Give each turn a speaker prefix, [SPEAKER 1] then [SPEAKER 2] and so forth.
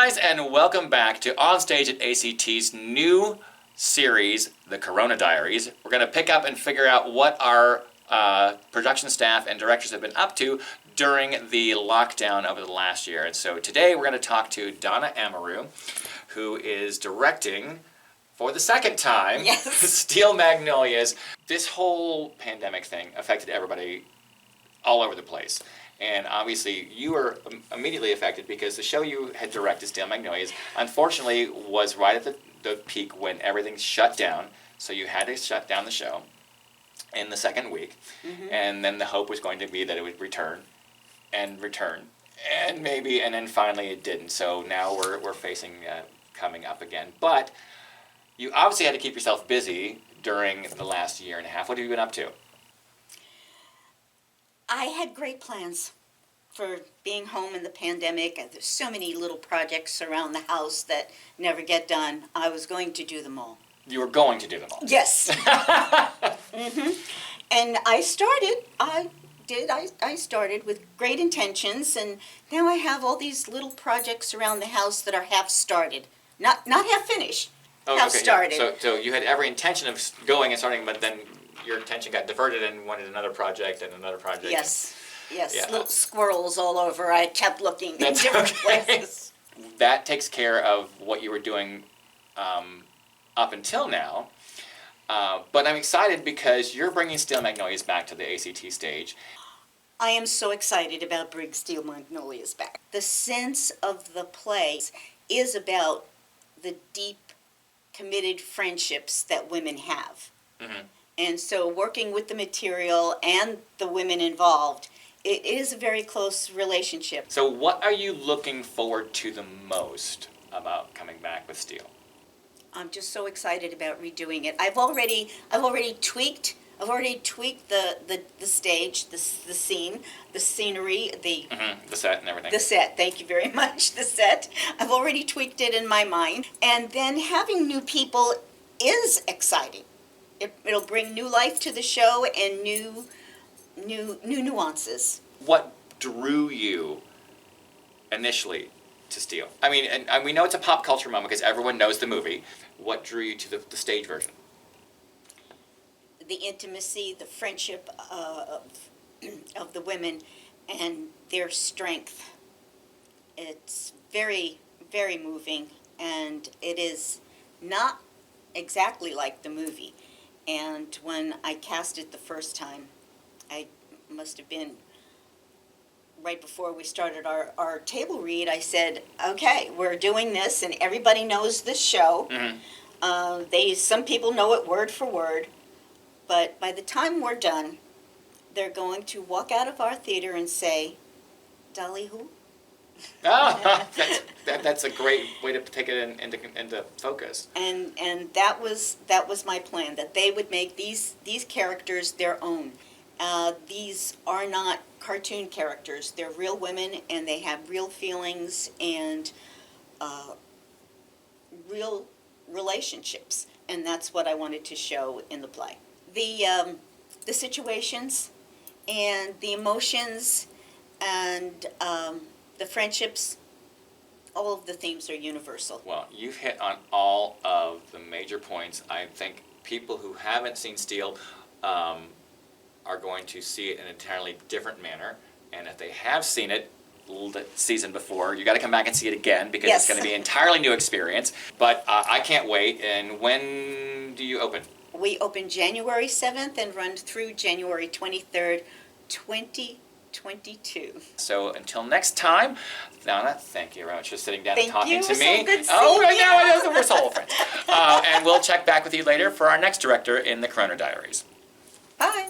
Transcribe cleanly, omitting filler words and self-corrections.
[SPEAKER 1] guys, and welcome back to On Stage at A.C.T's new series, The Corona Diaries. We're going to pick up and figure out what our production staff and directors have been up to during the lockdown over the last year. And so today we're going to talk to Donna Amaru, who is directing, for the second time, Steel Magnolias. This whole pandemic thing affected everybody all over the place. And obviously, you were immediately affected because the show you had directed, Steel Magnolias, unfortunately was right at the peak when everything shut down. So you had to shut down the show in the second week. Mm-hmm. And then the hope was going to be that it would return, and then finally it didn't. So now we're facing coming up again. But you obviously had to keep yourself busy during the last year and a half. What have you been up to?
[SPEAKER 2] I had great plans for being home in the pandemic. There's so many little projects around the house that never get done. I was going to do them all.
[SPEAKER 1] You were going to do them all?
[SPEAKER 2] Yes. Mm-hmm. And I started with great intentions, and now I have all these little projects around the house that are half started. Not half finished, half started.
[SPEAKER 1] Yeah. So you had every intention of going and starting, but then your attention got diverted and wanted another project and another project.
[SPEAKER 2] Yes, yes, yeah. Little squirrels all over. I kept looking in different places.
[SPEAKER 1] That takes care of what you were doing up until now. But I'm excited because you're bringing Steel Magnolias back to the A.C.T. stage.
[SPEAKER 2] I am so excited about bringing Steel Magnolias back. The sense of the play is about the deep, committed friendships that women have. Mm-hmm. And so working with the material and the women involved, it is a very close relationship.
[SPEAKER 1] So what are you looking forward to the most about coming back with Steel?
[SPEAKER 2] I'm just so excited about redoing it. I've already tweaked the stage, the scene, the scenery, the
[SPEAKER 1] set and everything.
[SPEAKER 2] The set, thank you very much, the set. I've already tweaked it in my mind. And then having new people is exciting. It'll bring new life to the show and new nuances.
[SPEAKER 1] What drew you initially to Steel? I mean, and we know it's a pop culture moment because everyone knows the movie. What drew you to the stage version?
[SPEAKER 2] The intimacy, the friendship of the women, and their strength. It's very, very moving, and it is not exactly like the movie. And when I cast it the first time, I must have been right before we started our table read, I said, okay, we're doing this, and everybody knows this show. Mm-hmm. Some people know it word for word, but by the time we're done, they're going to walk out of our theater and say, Dolly who?
[SPEAKER 1] Oh, that's a great way to take it into focus.
[SPEAKER 2] And that was my plan, that they would make these characters their own. These are not cartoon characters. They're real women, and they have real feelings and real relationships. And that's what I wanted to show in the play. The situations and the emotions and the friendships, all of the themes are universal.
[SPEAKER 1] Well, you've hit on all of the major points. I think people who haven't seen Steel are going to see it in an entirely different manner. And if they have seen it the season before, you got to come back and see it again because It's going to be an entirely new experience. But I can't wait. And when do you open?
[SPEAKER 2] We open January 7th and run through January 23rd, 2022.
[SPEAKER 1] So until next time, Donna, thank you very much for sitting down and talking to me.
[SPEAKER 2] So good
[SPEAKER 1] I know, we're soul friends. And we'll check back with you later for our next director in the Corona Diaries.
[SPEAKER 2] Bye.